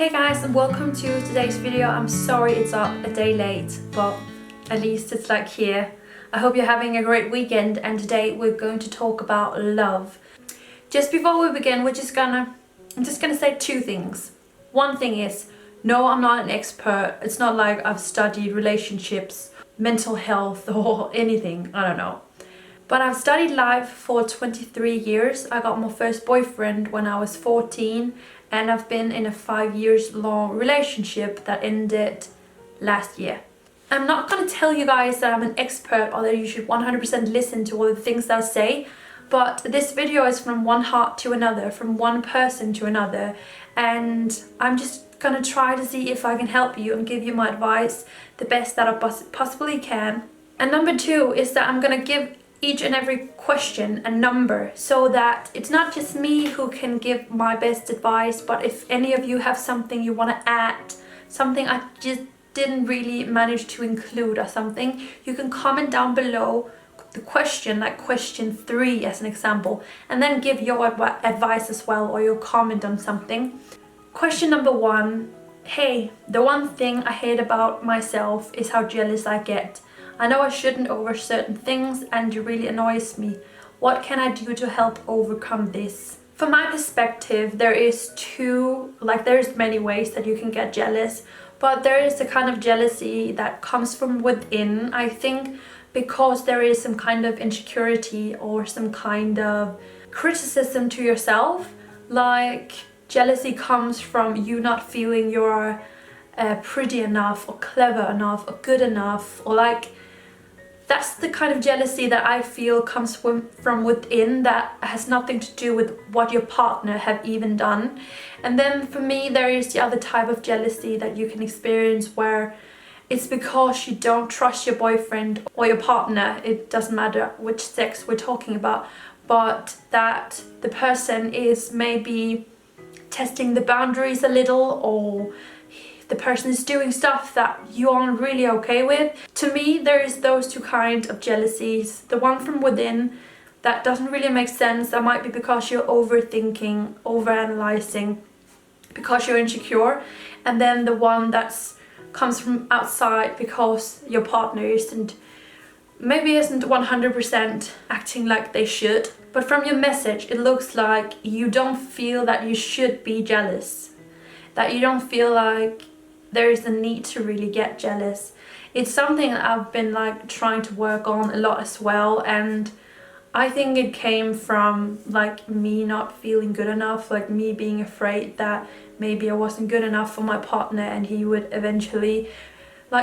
Hey guys, and welcome to today's video. I'm sorry it's up a day late, but at least it's like here. I hope you're having a great weekend, and today we're going to talk about love. Just before we begin, I'm just gonna say two things. One thing is, no, I'm not an expert. It's not like I've studied relationships, mental health, or anything. I don't know. But I've studied life for 23 years. I got my first boyfriend when I was 14, and I've been in a 5 years long relationship that ended last year. I'm not going to tell you guys that I'm an expert or that you should 100% listen to all the things that I say, but this video is from one heart to another, from one person to another, and I'm just going to try to see if I can help you and give you my advice the best that I possibly can. And number two is that I'm going to give each and every question a number, so that it's not just me who can give my best advice, but if any of you have something you want to add, something I just didn't really manage to include or something, you can comment down below the question, like question 3 as an example, and then give your advice as well, or your comment on something. Question number 1. Hey, the one thing I hate about myself is how jealous I get. I know I shouldn't over certain things and it really annoys me. What can I do to help overcome this? From my perspective, there's many ways that you can get jealous, but there is a kind of jealousy that comes from within, I think, because there is some kind of insecurity or some kind of criticism to yourself. Like, jealousy comes from you not feeling you're pretty enough or clever enough or good enough, or like, that's the kind of jealousy that I feel comes from within, that has nothing to do with what your partner have even done. And then for me, there is the other type of jealousy that you can experience, where it's because you don't trust your boyfriend or your partner. It doesn't matter which sex we're talking about, but that the person is maybe testing the boundaries a little, or the person is doing stuff that you aren't really okay with. To me, there is those two kinds of jealousies. The one from within that doesn't really make sense. That might be because you're overthinking, overanalyzing, because you're insecure. And then the one that comes from outside because your partner isn't 100% acting like they should. But from your message, it looks like you don't feel that you should be jealous, that you don't feel like there is a need to really get jealous. It's something that I've been trying to work on a lot as well, and I think it came from me not feeling good enough, me being afraid that maybe I wasn't good enough for my partner and he would eventually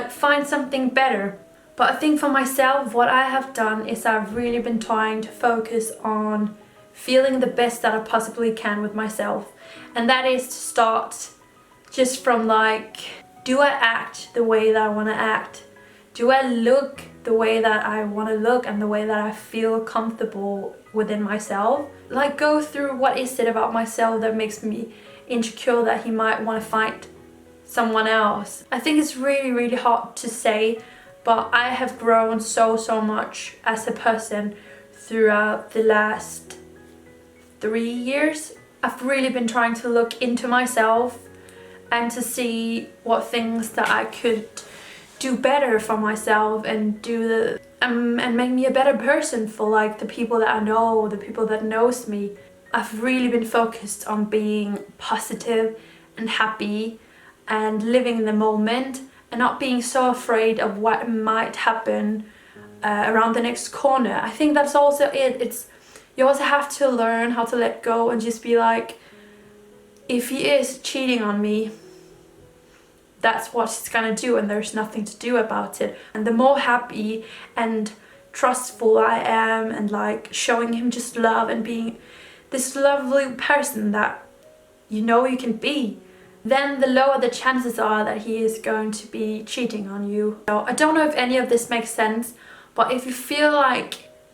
find something better. But I think for myself, what I have done is I've really been trying to focus on feeling the best that I possibly can with myself, and that is to start just from do I act the way that I want to act? Do I look the way that I want to look and the way that I feel comfortable within myself? Go through, what is it about myself that makes me insecure that he might want to find someone else? I think it's really, really hard to say, but I have grown so much as a person throughout the last 3 years. I've really been trying to look into myself and to see what things that I could do better for myself and and make me a better person for the people that I know, the people that knows me. I've really been focused on being positive and happy and living in the moment, and not being so afraid of what might happen around the next corner. I think that's also it. You also have to learn how to let go and just be if he is cheating on me, that's what he's gonna do, and there's nothing to do about it. And the more happy and trustful I am, and showing him just love and being this lovely person that you can be, then the lower the chances are that he is going to be cheating on you. So I don't know if any of this makes sense, but if you feel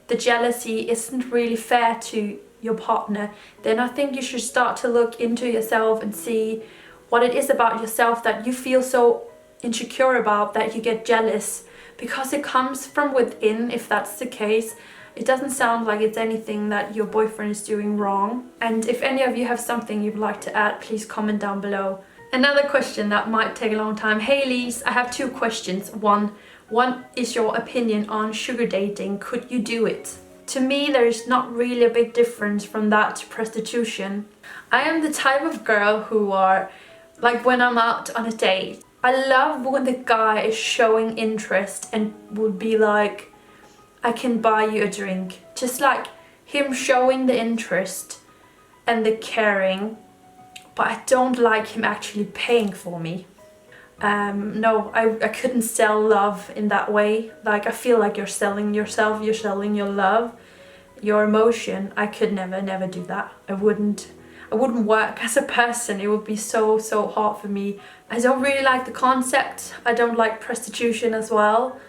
the jealousy isn't really fair to your partner, then I think you should start to look into yourself and see what it is about yourself that you feel so insecure about that you get jealous, because it comes from within. If that's the case, it doesn't sound like it's anything that your boyfriend is doing wrong. And if any of you have something you'd like to add, please comment down below. Another question that might take a long time. Hey Elise, I have 2 questions. One, what is your opinion on sugar dating? Could you do it? To me, there's not really a big difference from that to prostitution. I am the type of girl who are, like when I'm out on a date, I love when the guy is showing interest and would be like, I can buy you a drink. Just like him showing the interest and the caring, but I don't like him actually paying for me. No, I couldn't sell love in that way. Like I feel like you're selling yourself, you're selling your love, your emotion. I could never do that. I wouldn't work as a person. It would be so hard for me. I don't really like the concept. I don't like prostitution as well.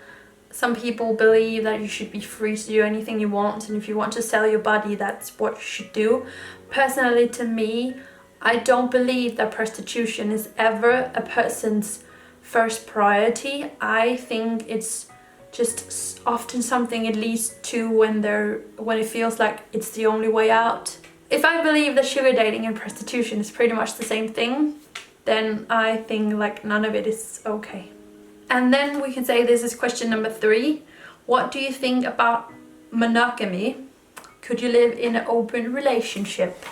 Some people believe that you should be free to do anything you want, and if you want to sell your body, that's what you should do. Personally, to me, I don't believe that prostitution is ever a person's first priority. I think it's just often something it leads to when it feels like it's the only way out. If I believe that sugar dating and prostitution is pretty much the same thing, then I think like none of it is okay. And then we can say this is question number 3. What do you think about monogamy? Could you live in an open relationship?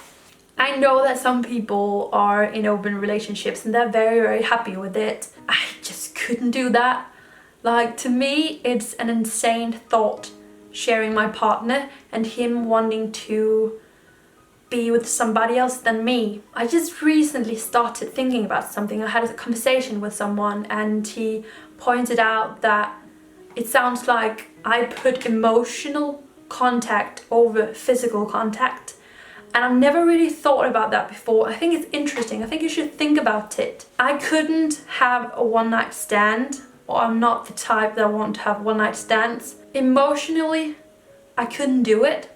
I know that some people are in open relationships and they're very happy with it. I just couldn't do that. Like, to me, it's an insane thought sharing my partner and him wanting to be with somebody else than me. I just recently started thinking about something. I had a conversation with someone and he pointed out that it sounds like I put emotional contact over physical contact. And I've never really thought about that before. I think it's interesting. I think you should think about it. I couldn't have a one-night stand, or I'm not the type that want to have one-night stands. Emotionally, I couldn't do it.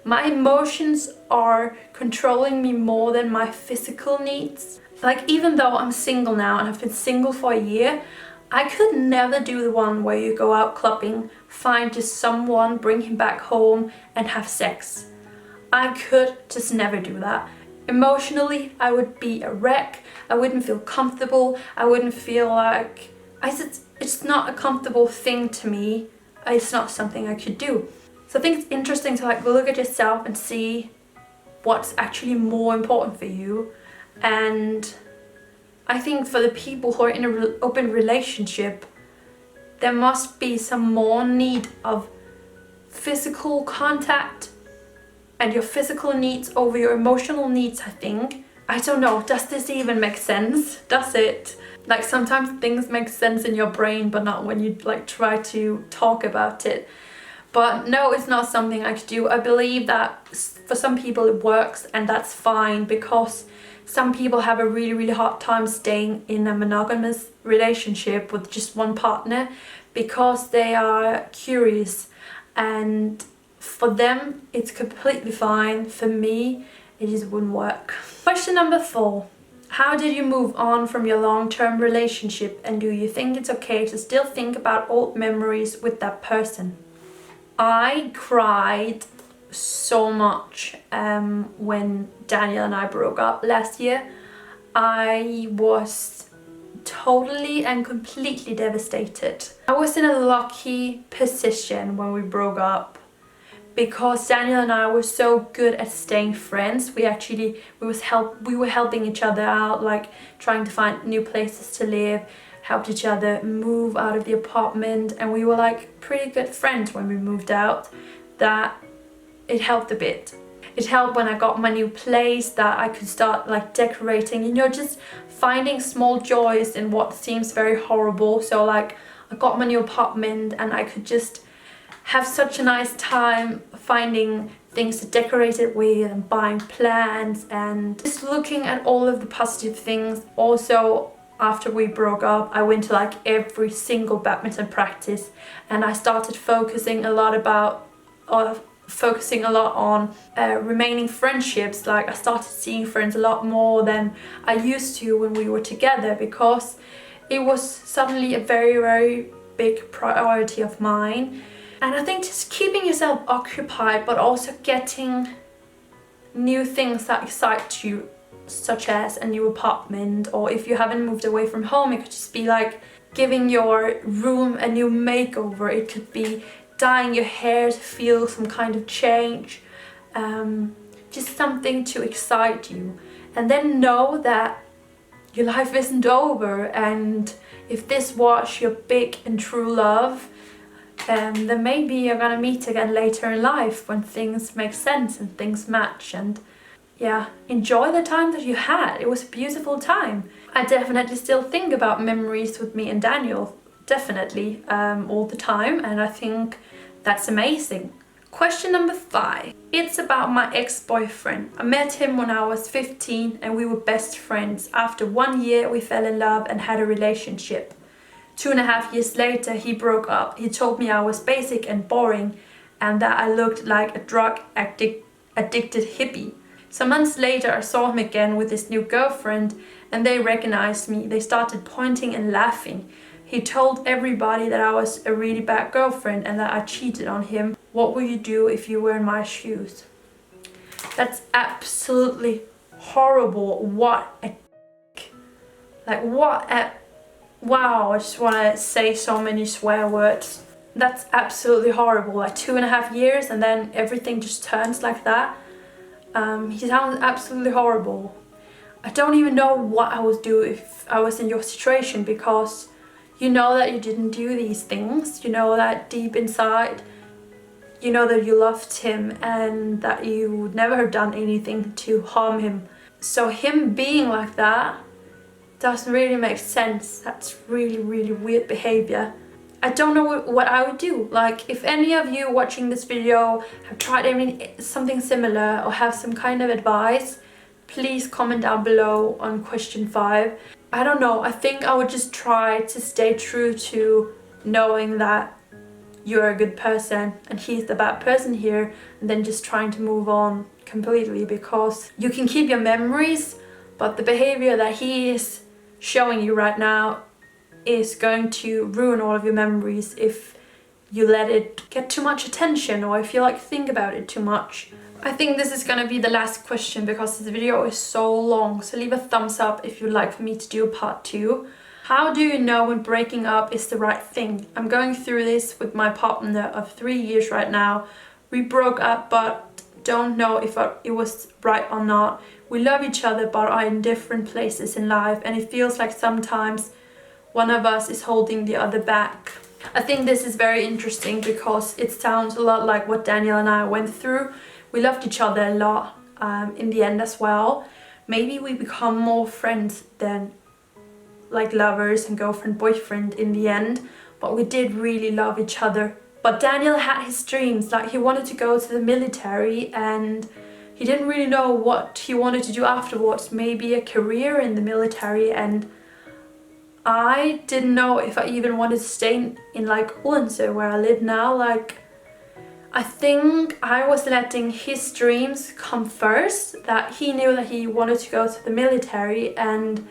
My emotions are controlling me more than my physical needs. Like, even though I'm single now and I've been single for a year, I could never do the one where you go out clubbing, find just someone, bring him back home and have sex. I could just never do that. Emotionally, I would be a wreck. I wouldn't feel comfortable. I wouldn't feel like... it's not a comfortable thing to me. It's not something I could do. So I think it's interesting to like look at yourself and see what's actually more important for you. And I think for the people who are in an open relationship, there must be some more need of physical contact and your physical needs over your emotional needs, I think. I don't know, does this even make sense? Does it? Like, sometimes things make sense in your brain, but not when you like try to talk about it. But no, it's not something I could do. I believe that for some people it works, and that's fine, because some people have a really hard time staying in a monogamous relationship with just one partner because they are curious, and for them it's completely fine. For me, it just wouldn't work. Question number 4. How did you move on from your long-term relationship, and do you think it's okay to still think about old memories with that person? I cried so much when Daniel and I broke up last year. I was totally and completely devastated. I was in a lucky position when we broke up, because Daniel and I were so good at staying friends. We were helping each other out, like trying to find new places to live, helped each other move out of the apartment, and we were like pretty good friends when we moved out. That it helped a bit. It helped when I got my new place, that I could start like decorating, you know, just finding small joys in what seems very horrible. So like, I got my new apartment and I could just have such a nice time finding things to decorate it with and buying plants and just looking at all of the positive things. Also, after we broke up, I went to like every single badminton practice, and I started focusing a lot on remaining friendships. Like, I started seeing friends a lot more than I used to when we were together, because it was suddenly a very big priority of mine. And I think just keeping yourself occupied, but also getting new things that excite you such as a new apartment, or if you haven't moved away from home, it could just be like giving your room a new makeover. It could be dyeing your hair to feel some kind of change, just something to excite you. And then know that your life isn't over, and if this was your big and true love, then maybe you're gonna meet again later in life when things make sense and things match. And yeah, enjoy the time that you had. It was a beautiful time. I definitely still think about memories with me and Daniel, definitely, all the time, and I think that's amazing. Question number 5. It's about my ex-boyfriend. I met him when I was 15 and we were best friends. After 1 year we fell in love and had a relationship. 2.5 years later he broke up. He told me I was basic and boring and that I looked like a drug addicted hippie. Some months later I saw him again with his new girlfriend and they recognized me. They started pointing and laughing. He told everybody that I was a really bad girlfriend and that I cheated on him. What would you do if you were in my shoes? That's absolutely horrible. What a... Wow, I just want to say so many swear words. That's absolutely horrible. Like 2.5 years and then everything just turns like that. He sounds absolutely horrible. I don't even know what I would do if I was in your situation, because you know that you didn't do these things. You know that deep inside, you know that you loved him and that you would never have done anything to harm him. So him being like that doesn't really make sense. That's really, really weird behavior. I don't know what I would do. Like, if any of you watching this video have tried something similar or have some kind of advice, please comment down below on question 5. I don't know, I think I would just try to stay true to knowing that you're a good person and he's the bad person here, and then just trying to move on completely, because you can keep your memories, but the behavior that he is showing you right now is going to ruin all of your memories if you let it get too much attention, or if you think about it too much. I think this is gonna be the last question because this video is so long, so leave a thumbs up if you'd like for me to do a part 2. How do you know when breaking up is the right thing? I'm going through this with my partner of 3 years right now. We broke up but don't know if it was right or not. We love each other but are in different places in life, and it feels like sometimes one of us is holding the other back. I think this is very interesting because it sounds a lot like what Daniel and I went through. We loved each other a lot in the end as well. Maybe we become more friends than like lovers and girlfriend boyfriend in the end, but we did really love each other. But Daniel had his dreams, like he wanted to go to the military and he didn't really know what he wanted to do afterwards, maybe a career in the military, and I didn't know if I even wanted to stay in like Odense where I live now. Like, I think I was letting his dreams come first, that he knew that he wanted to go to the military, and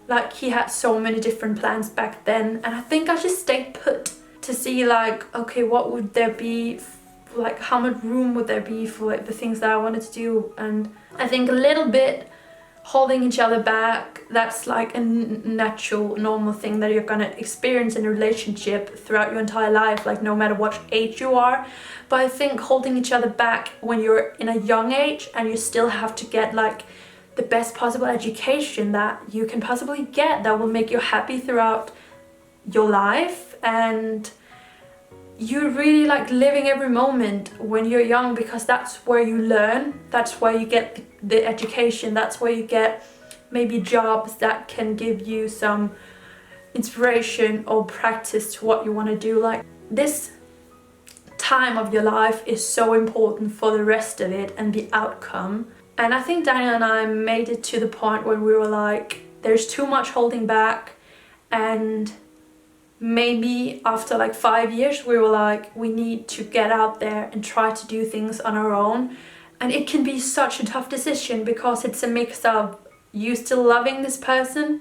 like he had so many different plans back then, and I think I just stayed put to see like, okay, what would there be, like how much room would there be for like the things that I wanted to do. And I think a little bit holding each other back, that's like a natural, normal thing that you're gonna experience in a relationship throughout your entire life, like no matter what age you are. But I think holding each other back when you're in a young age and you still have to get like the best possible education that you can possibly get, that will make you happy throughout your life, and you really like living every moment when you're young, because that's where you learn, that's where you get the education, that's where you get maybe jobs that can give you some inspiration or practice to what you want to do. Like, this time of your life is so important for the rest of it and the outcome. And I think Daniel and I made it to the point where we were like, there's too much holding back, and maybe after like 5 years we were like, we need to get out there and try to do things on our own. And it can be such a tough decision because it's a mix of you still loving this person,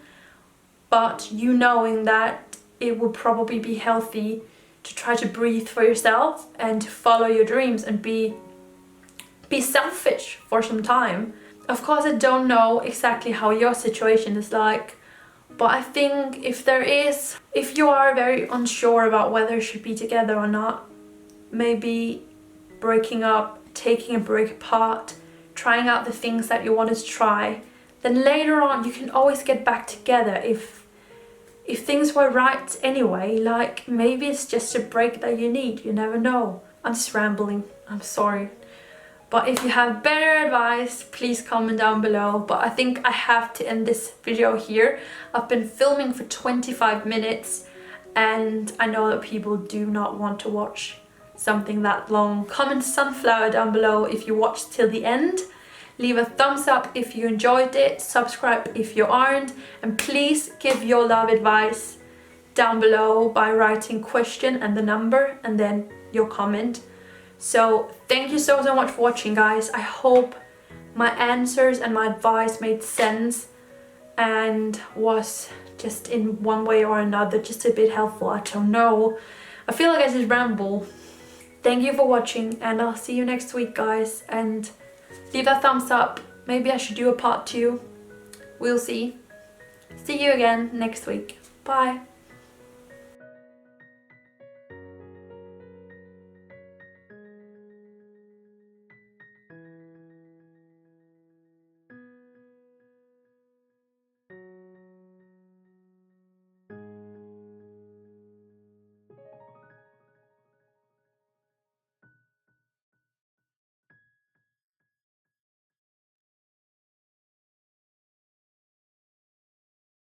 but you knowing that it will probably be healthy to try to breathe for yourself and to follow your dreams and be selfish for some time. Of course, I don't know exactly how your situation is like, but I think if you are very unsure about whether you should be together or not, maybe breaking up, taking a break apart, trying out the things that you wanted to try, then later on you can always get back together if things were right anyway. Like, maybe it's just a break that you need, you never know. I'm just rambling, I'm sorry. But if you have better advice, please comment down below. But I think I have to end this video here. I've been filming for 25 minutes and I know that people do not want to watch something that long. Comment sunflower down below if you watched till the end. Leave a thumbs up if you enjoyed it, subscribe if you aren't, and please give your love advice down below by writing question and the number and then your comment. So thank you so much for watching, guys. I hope my answers and my advice made sense and was just in one way or another just a bit helpful. I don't know, I feel like I just ramble. Thank you for watching and I'll see you next week, guys, and leave that thumbs up. Maybe I should do a part 2. We'll see. See you again next week. Bye.